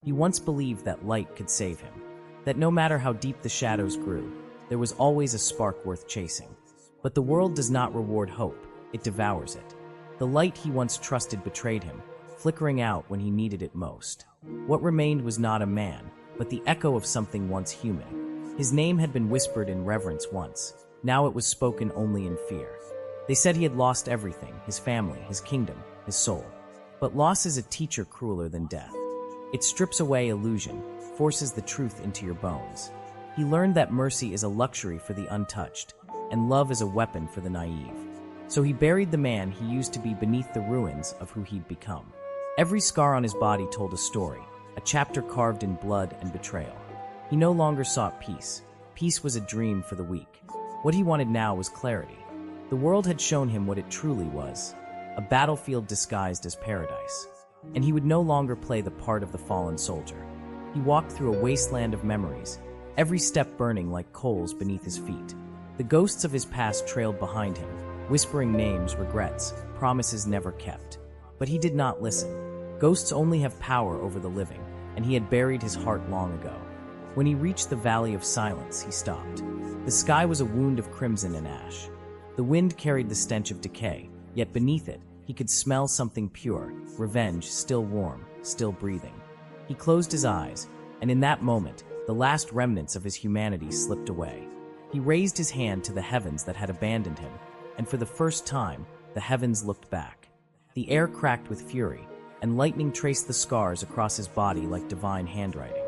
He once believed that light could save him, that no matter how deep the shadows grew, there was always a spark worth chasing. But the world does not reward hope, it devours it. The light he once trusted betrayed him, flickering out when he needed it most. What remained was not a man, but the echo of something once human. His name had been whispered in reverence once, now it was spoken only in fear. They said he had lost everything, his family, his kingdom, his soul. But loss is a teacher crueler than death. It strips away illusion, forces the truth into your bones. He learned that mercy is a luxury for the untouched, and love is a weapon for the naive. So he buried the man he used to be beneath the ruins of who he'd become. Every scar on his body told a story, a chapter carved in blood and betrayal. He no longer sought peace. Peace was a dream for the weak. What he wanted now was clarity. The world had shown him what it truly was, a battlefield disguised as paradise. And he would no longer play the part of the fallen soldier. He walked through a wasteland of memories, every step burning like coals beneath his feet. The ghosts of his past trailed behind him, whispering names, regrets, promises never kept. But he did not listen. Ghosts only have power over the living, and he had buried his heart long ago. When he reached the Valley of Silence, he stopped. The sky was a wound of crimson and ash. The wind carried the stench of decay, yet beneath it, he could smell something pure, revenge still warm, still breathing. He closed his eyes, and in that moment, the last remnants of his humanity slipped away. He raised his hand to the heavens that had abandoned him, and for the first time, the heavens looked back. The air cracked with fury, and lightning traced the scars across his body like divine handwriting.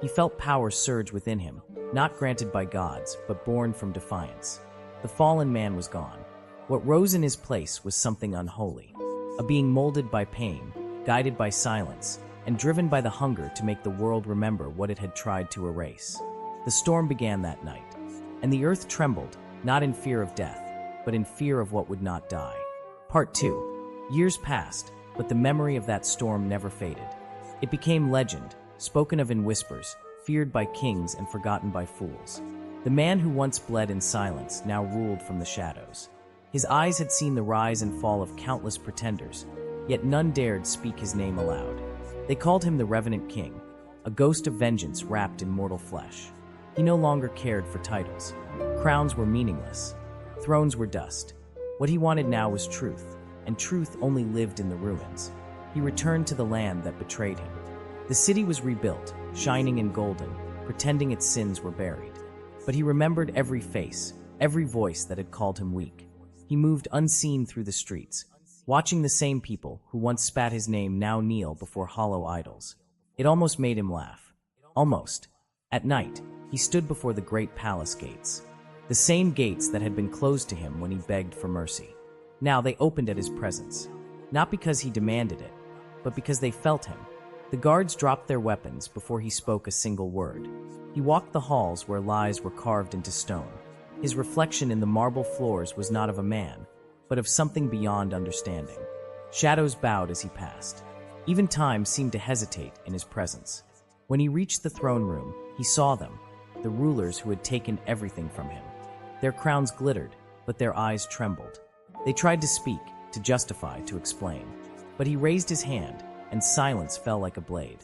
He felt power surge within him, not granted by gods, but born from defiance. The fallen man was gone. What rose in his place was something unholy, a being molded by pain, guided by silence, and driven by the hunger to make the world remember what it had tried to erase. The storm began that night, and the earth trembled, not in fear of death, but in fear of what would not die. Part 2. Years passed, but the memory of that storm never faded. It became legend, spoken of in whispers, feared by kings and forgotten by fools. The man who once bled in silence now ruled from the shadows. His eyes had seen the rise and fall of countless pretenders, yet none dared speak his name aloud. They called him the Revenant King, a ghost of vengeance wrapped in mortal flesh. He no longer cared for titles. Crowns were meaningless. Thrones were dust. What he wanted now was truth, and truth only lived in the ruins. He returned to the land that betrayed him. The city was rebuilt, shining and golden, pretending its sins were buried. But he remembered every face, every voice that had called him weak. He moved unseen through the streets, watching the same people who once spat his name now kneel before hollow idols. It almost made him laugh. Almost. At night, he stood before the great palace gates. The same gates that had been closed to him when he begged for mercy. Now they opened at his presence. Not because he demanded it, but because they felt him. The guards dropped their weapons before he spoke a single word. He walked the halls where lies were carved into stone. His reflection in the marble floors was not of a man, but of something beyond understanding. Shadows bowed as he passed. Even time seemed to hesitate in his presence. When he reached the throne room, he saw them, the rulers who had taken everything from him. Their crowns glittered, but their eyes trembled. They tried to speak, to justify, to explain. But he raised his hand, and silence fell like a blade.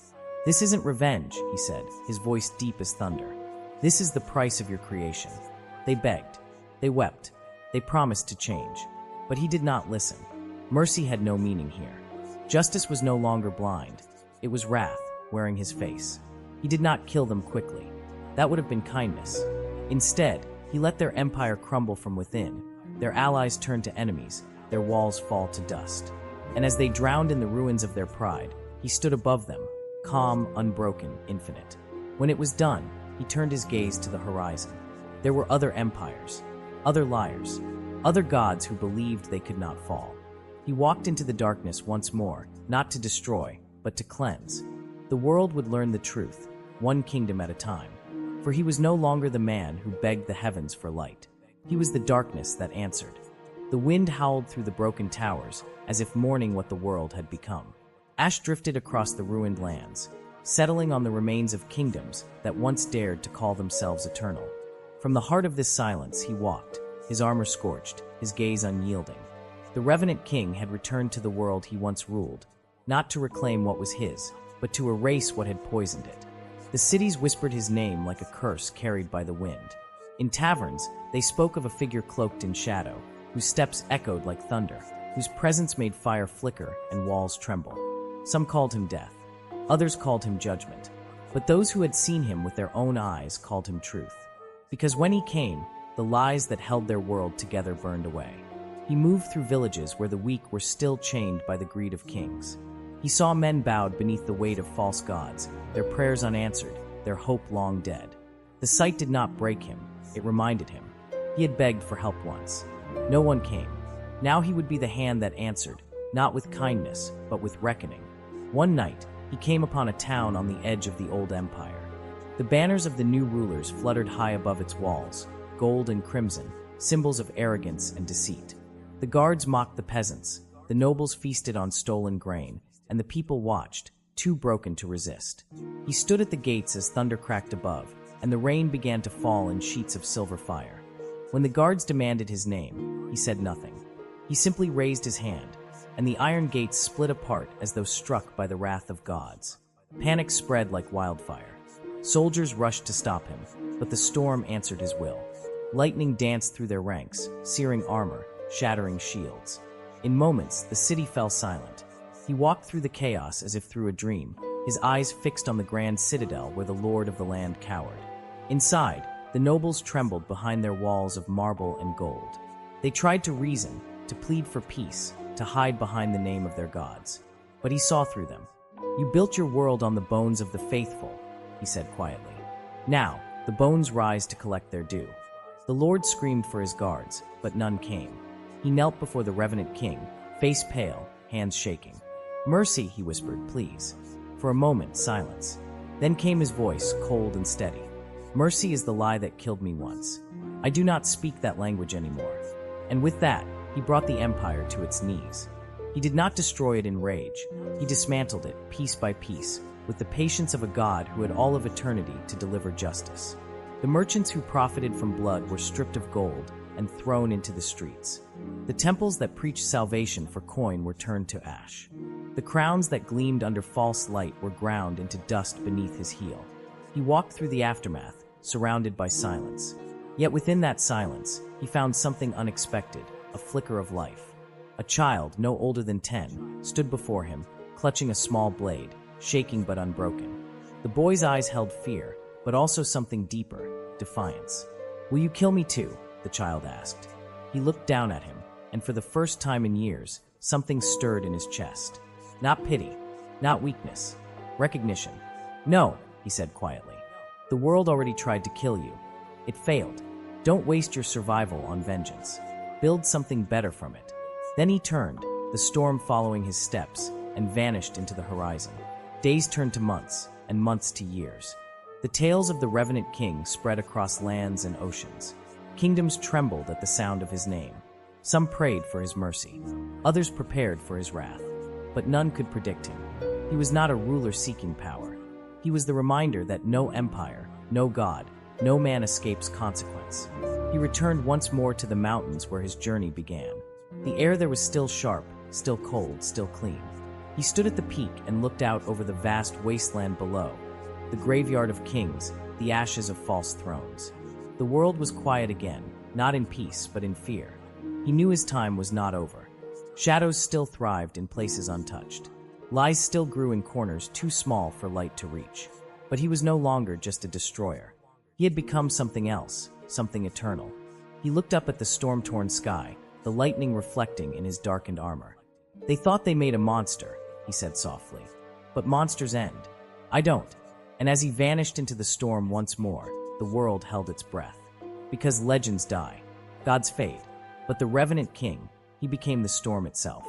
"This isn't revenge," he said, his voice deep as thunder. "This is the price of your creation." They begged. They wept. They promised to change. But he did not listen. Mercy had no meaning here. Justice was no longer blind. It was wrath, wearing his face. He did not kill them quickly. That would have been kindness. Instead, he let their empire crumble from within. Their allies turn to enemies, their walls fall to dust. And as they drowned in the ruins of their pride, he stood above them, calm, unbroken, infinite. When it was done, he turned his gaze to the horizon. There were other empires, other liars, other gods who believed they could not fall. He walked into the darkness once more, not to destroy, but to cleanse. The world would learn the truth, one kingdom at a time. For he was no longer the man who begged the heavens for light. He was the darkness that answered. The wind howled through the broken towers, as if mourning what the world had become. Ash drifted across the ruined lands, settling on the remains of kingdoms that once dared to call themselves eternal. From the heart of this silence he walked, his armor scorched, his gaze unyielding. The Revenant King had returned to the world he once ruled, not to reclaim what was his, but to erase what had poisoned it. The cities whispered his name like a curse carried by the wind. In taverns, they spoke of a figure cloaked in shadow, whose steps echoed like thunder, whose presence made fire flicker and walls tremble. Some called him Death. Others called him Judgment. But those who had seen him with their own eyes called him Truth. Because when he came, the lies that held their world together burned away. He moved through villages where the weak were still chained by the greed of kings. He saw men bowed beneath the weight of false gods, their prayers unanswered, their hope long dead. The sight did not break him, it reminded him. He had begged for help once. No one came. Now he would be the hand that answered, not with kindness, but with reckoning. One night, he came upon a town on the edge of the old empire. The banners of the new rulers fluttered high above its walls, gold and crimson, symbols of arrogance and deceit. The guards mocked the peasants, the nobles feasted on stolen grain, and the people watched, too broken to resist. He stood at the gates as thunder cracked above, and the rain began to fall in sheets of silver fire. When the guards demanded his name, he said nothing. He simply raised his hand, and the iron gates split apart as though struck by the wrath of gods. Panic spread like wildfire. Soldiers rushed to stop him, but the storm answered his will. Lightning danced through their ranks, searing armor, shattering shields. In moments, the city fell silent. He walked through the chaos as if through a dream, his eyes fixed on the grand citadel where the lord of the land cowered. Inside, the nobles trembled behind their walls of marble and gold. They tried to reason, to plead for peace, to hide behind the name of their gods. But he saw through them. "You built your world on the bones of the faithful," he said quietly. "Now, the bones rise to collect their due." The Lord screamed for his guards, but none came. He knelt before the Revenant King, face pale, hands shaking. "Mercy," he whispered, "please." For a moment, silence. Then came his voice, cold and steady. "Mercy is the lie that killed me once. I do not speak that language anymore." And with that, he brought the empire to its knees. He did not destroy it in rage. He dismantled it, piece by piece, with the patience of a god who had all of eternity to deliver justice. The merchants who profited from blood were stripped of gold and thrown into the streets. The temples that preached salvation for coin were turned to ash. The crowns that gleamed under false light were ground into dust beneath his heel. He walked through the aftermath, surrounded by silence. Yet within that silence, he found something unexpected, a flicker of life. A child, no older than 10, stood before him, clutching a small blade, shaking but unbroken. The boy's eyes held fear, but also something deeper, defiance. "Will you kill me too?" the child asked. He looked down at him, and for the first time in years, something stirred in his chest. Not pity, not weakness, recognition. "No," he said quietly. "The world already tried to kill you. It failed. Don't waste your survival on vengeance. Build something better from it." Then he turned, the storm following his steps, and vanished into the horizon. Days turned to months, and months to years. The tales of the Revenant King spread across lands and oceans. Kingdoms trembled at the sound of his name. Some prayed for his mercy. Others prepared for his wrath. But none could predict him. He was not a ruler seeking power. He was the reminder that no empire, no god, no man escapes consequence. He returned once more to the mountains where his journey began. The air there was still sharp, still cold, still clean. He stood at the peak and looked out over the vast wasteland below, the graveyard of kings, the ashes of false thrones. The world was quiet again, not in peace, but in fear. He knew his time was not over. Shadows still thrived in places untouched. Lies still grew in corners too small for light to reach. But he was no longer just a destroyer. He had become something else, something eternal. He looked up at the storm-torn sky, the lightning reflecting in his darkened armor. "They thought they made a monster," he said softly. "But monsters end. I don't." And as he vanished into the storm once more, the world held its breath. Because legends die, gods fade. But the Revenant King, he became the storm itself.